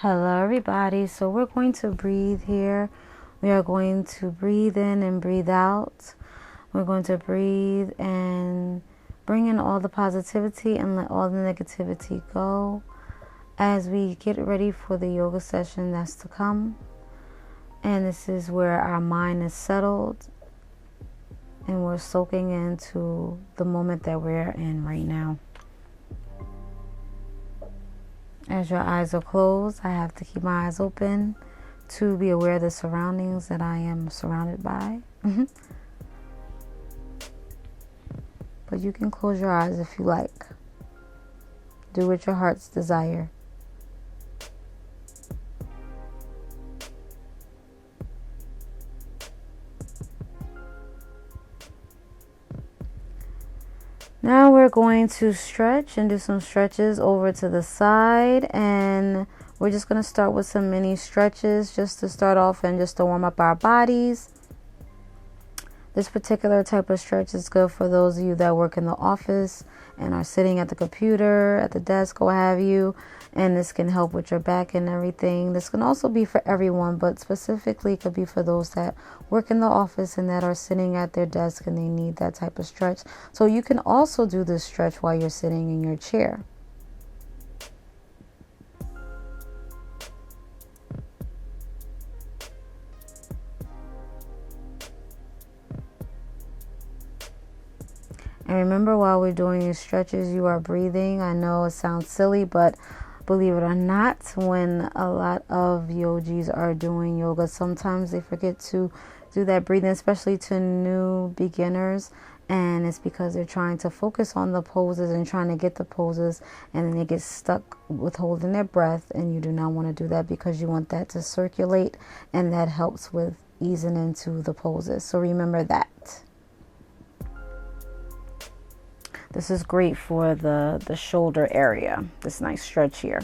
Hello everybody. So we're going to breathe here. We are going to breathe in and breathe out. We're going to breathe and bring in all the positivity and let all the negativity go as we get ready for the yoga session that's to come. And this is where our mind is settled and we're soaking into the moment that we're in right now. As your eyes are closed, I have to keep my eyes open to be aware of the surroundings that I am surrounded by. But you can close your eyes if you like. Do what your heart's desire. Now we're going to stretch and do some stretches over to the side, and we're just going to start with some mini stretches just to start off and just to warm up our bodies. This particular type of stretch is good for those of you that work in the office and are sitting at the computer, at the desk, what have you, and this can help with your back and everything. This can also be for everyone, but specifically it could be for those that work in the office and that are sitting at their desk and they need that type of stretch. So you can also do this stretch while you're sitting in your chair. And remember, while we're doing these stretches, you are breathing. I know it sounds silly, but believe it or not, when a lot of yogis are doing yoga, sometimes they forget to do that breathing, especially to new beginners. And it's because they're trying to focus on the poses and trying to get the poses, and then they get stuck with holding their breath. And you do not want to do that because you want that to circulate, and that helps with easing into the poses. So remember that. This is great for the shoulder area, this nice stretch here.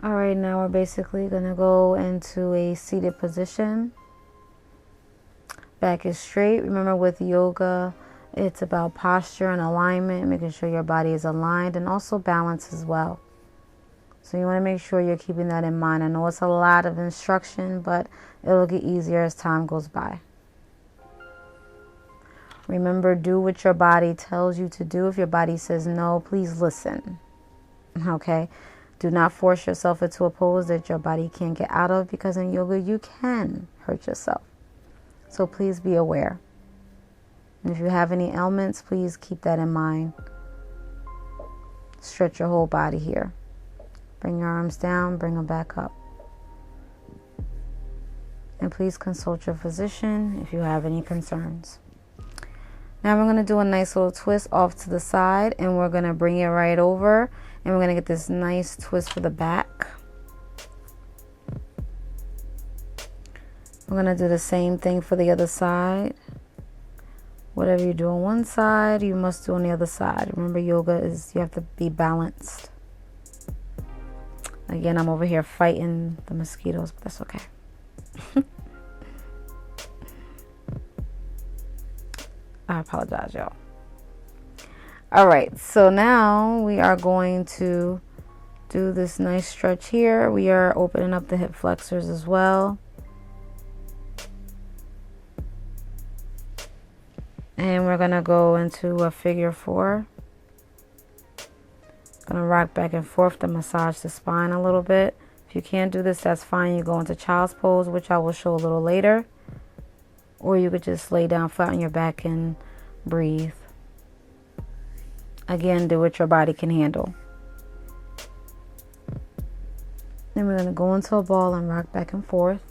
All right, now we're basically going to go into a seated position. Back is straight. Remember, with yoga, it's about posture and alignment, making sure your body is aligned and also balance as well. So you want to make sure you're keeping that in mind. I know it's a lot of instruction, but it'll get easier as time goes by. Remember, do what your body tells you to do. If your body says no, please listen. Okay? Do not force yourself into a pose that your body can't get out of, because in yoga you can hurt yourself. So please be aware. And if you have any ailments, please keep that in mind. Stretch your whole body here. Bring your arms down, bring them back up. And please consult your physician if you have any concerns. Now we're going to do a nice little twist off to the side, and we're going to bring it right over. And we're going to get this nice twist for the back. We're going to do the same thing for the other side. Whatever you do on one side, you must do on the other side. Remember, yoga is, you have to be balanced. Again, I'm over here fighting the mosquitoes, but that's okay. I apologize, y'all. All right, so now we are going to do this nice stretch here. We are opening up the hip flexors as well. And we're going to go into a figure 4. Going to rock back and forth to massage the spine a little bit. If you can't do this, that's fine. You go into child's pose, which I will show a little later. Or you could just lay down flat on your back and breathe. Again, do what your body can handle. Then we're going to go into a ball and rock back and forth.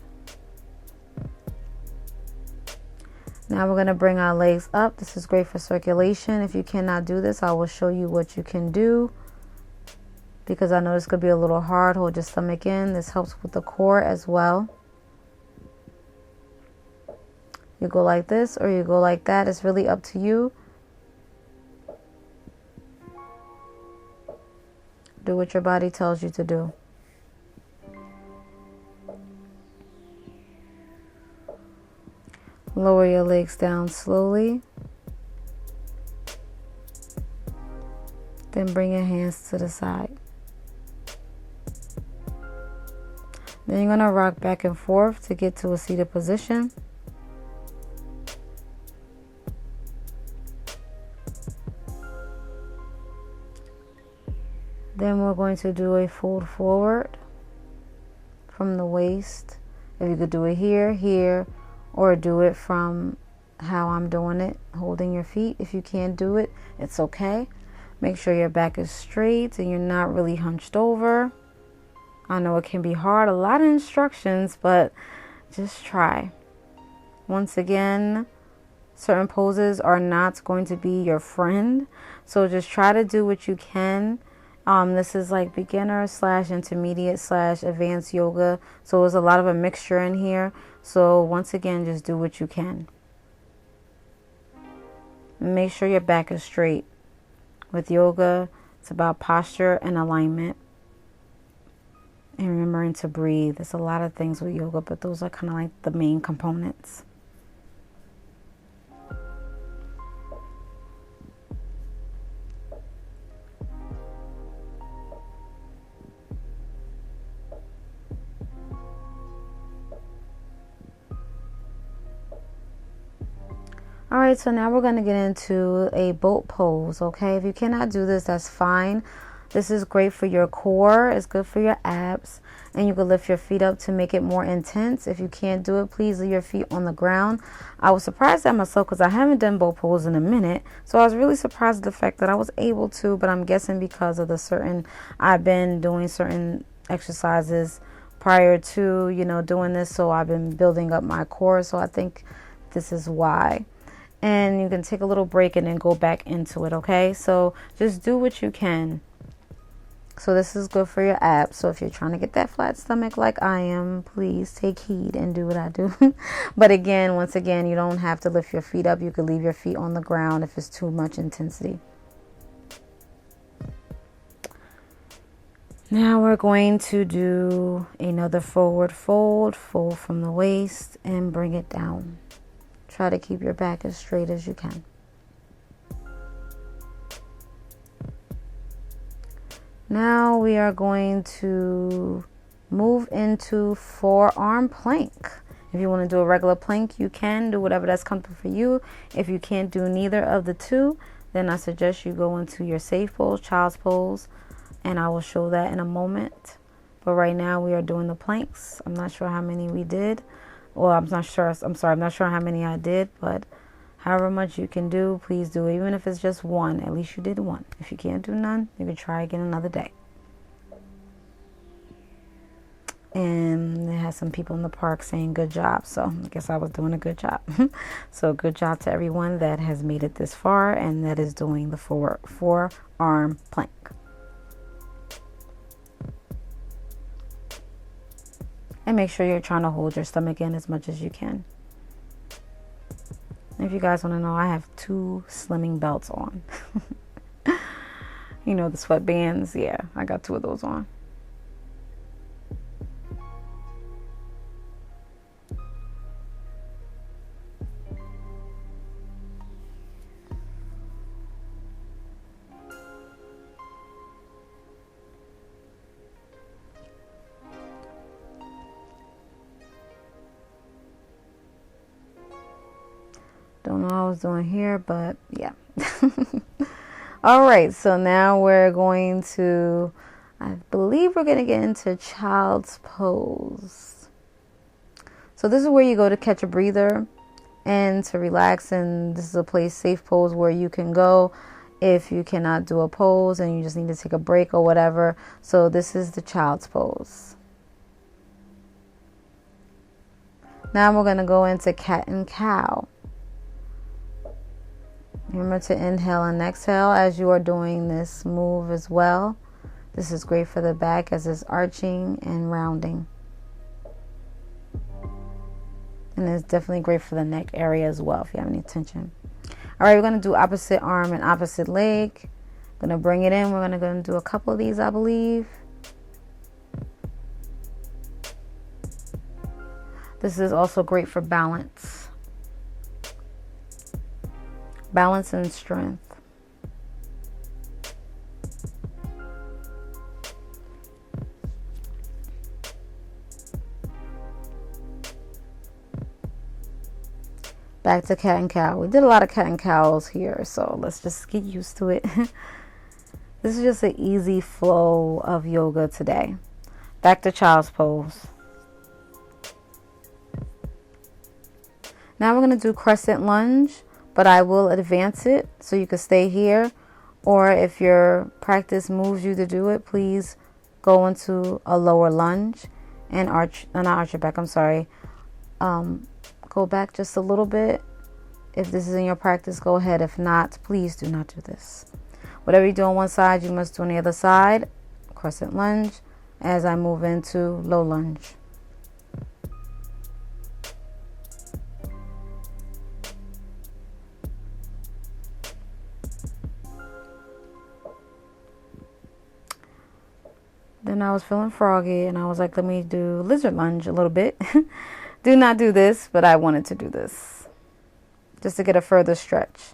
Now we're going to bring our legs up. This is great for circulation. If you cannot do this, I will show you what you can do. because I know this could be a little hard. Hold your stomach in. This helps with the core as well. You go like this or you go like that. It's really up to you. Do what your body tells you to do. Lower your legs down slowly. Then bring your hands to the side. Then you're going to rock back and forth to get to a seated position. Then we're going to do a fold forward from the waist. If you could do it here, here, or do it from how I'm doing it, holding your feet. If you can't do it, it's okay. Make sure your back is straight and you're not really hunched over. I know it can be hard, a lot of instructions, but just try. Once again, certain poses are not going to be your friend, so just try to do what you can. This is like beginner / intermediate / advanced yoga, so there's a lot of a mixture in here. So once again, just do what you can. Make sure your back is straight. With yoga, it's about posture and alignment. And remembering to breathe. There's a lot of things with yoga, but those are kind of like the main components. All right, so now we're going to get into a boat pose, okay? If you cannot do this, that's fine. This is great for your core. It's good for your abs. And you can lift your feet up to make it more intense. If you can't do it, please leave your feet on the ground. I was surprised at myself because I haven't done boat pose in a minute. So I was really surprised at the fact that I was able to, but I'm guessing because of I've been doing certain exercises prior to, doing this. So I've been building up my core. So I think this is why. And you can take a little break and then go back into it, okay? So just do what you can. So this is good for your abs. So if you're trying to get that flat stomach like I am, please take heed and do what I do. But again, once again, you don't have to lift your feet up. You can leave your feet on the ground if it's too much intensity. Now we're going to do another forward fold from the waist and bring it down. Try to keep your back as straight as you can. Now we are going to move into forearm plank. If you want to do a regular plank, you can do whatever that's comfortable for you. If you can't do neither of the two, then I suggest you go into your safe pose, child's pose, and I will show that in a moment. But right now we are doing the planks. I'm not sure how many we did. Well, I'm not sure how many I did, but however much you can do, please do. Even if it's just one, at least you did one. If you can't do none, you can try again another day. And it has some people in the park saying good job, so I guess I was doing a good job. So good job to everyone that has made it this far and that is doing the forearm plank. And make sure you're trying to hold your stomach in as much as you can. If you guys want to know, I have 2 slimming belts on. The sweatbands. Yeah, I got 2 of those on. Don't know what I was doing here, but yeah. All right, so now we're going to, I believe we're going to get into child's pose. So this is where you go to catch a breather and to relax, and this is a place, safe pose, where you can go if you cannot do a pose and you just need to take a break or whatever. So this is the child's pose. Now we're going to go into cat and cow. Remember to inhale and exhale as you are doing this move as well. This is great for the back as it's arching and rounding. And it's definitely great for the neck area as well if you have any tension. All right, we're going to do opposite arm and opposite leg. Going to bring it in. We're going to go and do a couple of these, I believe. This is also great for balance. Balance and strength. Back to cat and cow. We did a lot of cat and cows here, so let's just get used to it. This is just an easy flow of yoga today. Back to child's pose. Now we're going to do crescent lunge, but I will advance it so you can stay here. Or if your practice moves you to do it, please go into a lower lunge and not arch your back, I'm sorry. Go back just a little bit. If this is in your practice, go ahead. If not, please do not do this. Whatever you do on one side, you must do on the other side. Crescent lunge as I move into low lunge. Then I was feeling froggy and I was like, let me do lizard lunge a little bit. Do not do this, but I wanted to do this just to get a further stretch.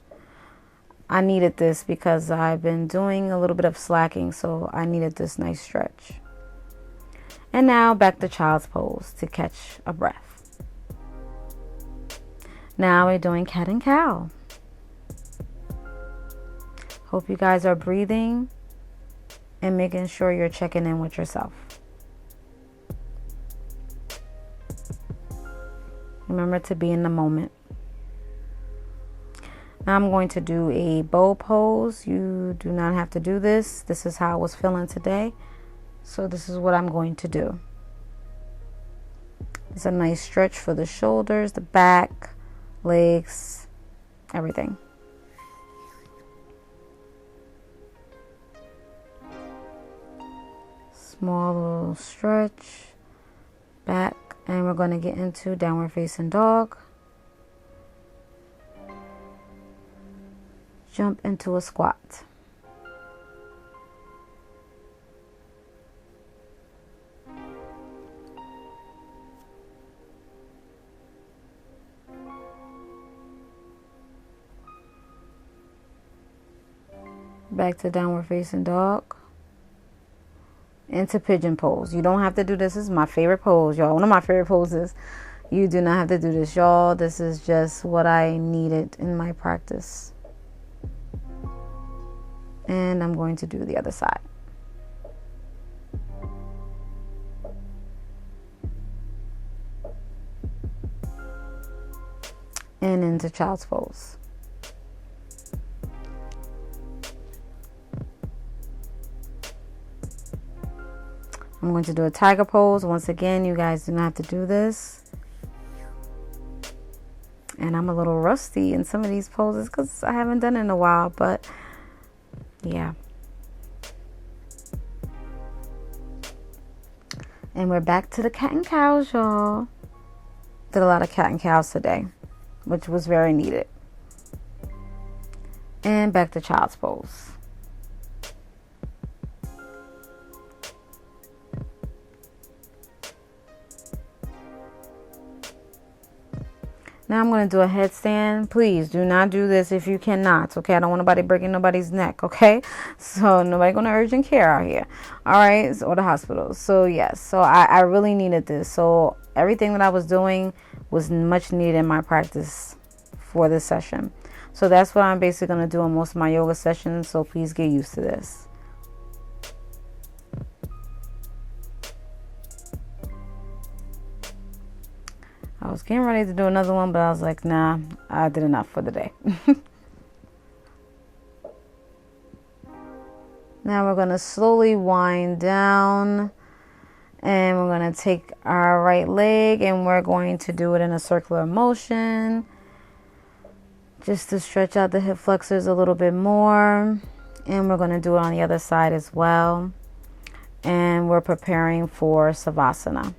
I needed this because I've been doing a little bit of slacking, so I needed this nice stretch. And now back to child's pose to catch a breath. Now we're doing cat and cow. Hope you guys are breathing and making sure you're checking in with yourself. Remember to be in the moment. Now I'm going to do a bow pose. You do not have to do this. This is how I was feeling today. So this is what I'm going to do. It's a nice stretch for the shoulders, the back, legs, everything. Small little stretch, back, and we're going to get into downward facing dog. Jump into a squat. Back to downward facing dog. Into pigeon pose. You don't have to do this. This is my favorite pose, y'all. One of my favorite poses. You do not have to do this, y'all. This is just what I needed in my practice. And I'm going to do the other side. And into child's pose. I'm going to do a tiger pose. Once again, you guys do not have to do this. And I'm a little rusty in some of these poses because I haven't done it in a while, but yeah. And we're back to the cat and cows, y'all. Did a lot of cat and cows today, which was very needed. And back to child's pose. Now I'm going to do a headstand. Please do not do this if you cannot, okay? I don't want nobody breaking nobody's neck, okay? So nobody going to urgent care out here, all right? Or the hospital. So yes, so I really needed this. So everything that I was doing was much needed in my practice for this session. So that's what I'm basically going to do on most of my yoga sessions. So please get used to this. I was getting ready to do another one, but I was like, nah, I did enough for the day. Now we're going to slowly wind down, and we're going to take our right leg and we're going to do it in a circular motion just to stretch out the hip flexors a little bit more. And we're going to do it on the other side as well. and we're preparing for Savasana.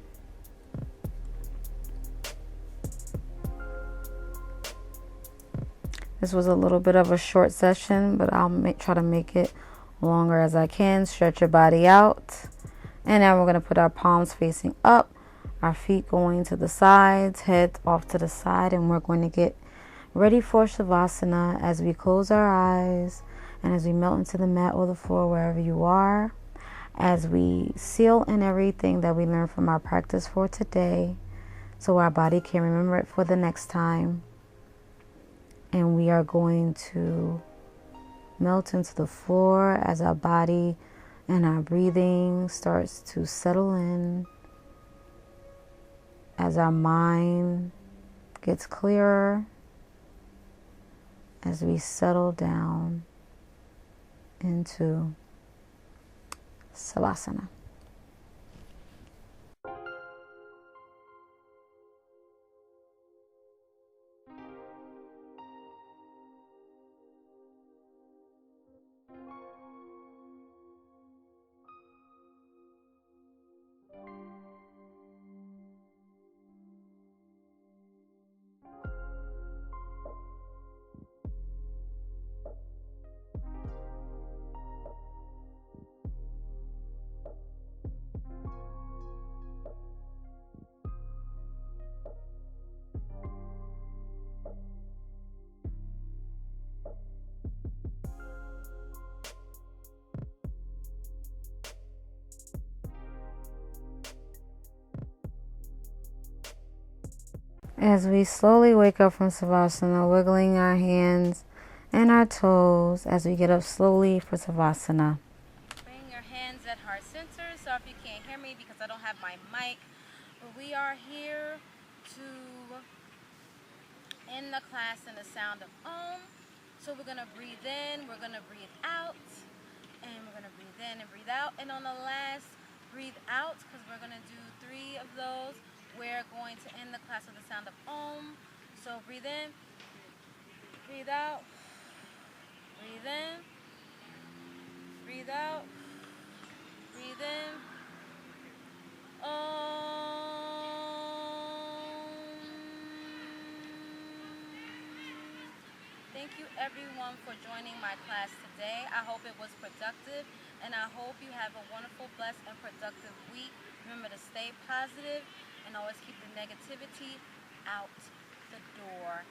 This was a little bit of a short session, but I'll try to make it longer as I can. Stretch your body out. And now we're going to put our palms facing up, our feet going to the sides, head off to the side, and we're going to get ready for Shavasana as we close our eyes and as we melt into the mat or the floor wherever you are, as we seal in everything that we learned from our practice for today so our body can remember it for the next time. And we are going to melt into the floor as our body and our breathing starts to settle in, as our mind gets clearer, as we settle down into Savasana. As we slowly wake up from Savasana, wiggling our hands and our toes as we get up slowly for Savasana. Bring your hands at heart center. So if you can't hear me because I don't have my mic, but we are here to end the class in the sound of Om. So we're going to breathe in, we're going to breathe out, and we're going to breathe in and breathe out. And on the last breathe out, because we're going to do 3 of those, we're going to end the class with the sound of Om. So breathe in, breathe out, breathe in, breathe out, breathe in, Om. Thank you everyone for joining my class today. I hope it was productive, and I hope you have a wonderful, blessed, and productive week. Remember to stay positive and always keep the negativity out the door.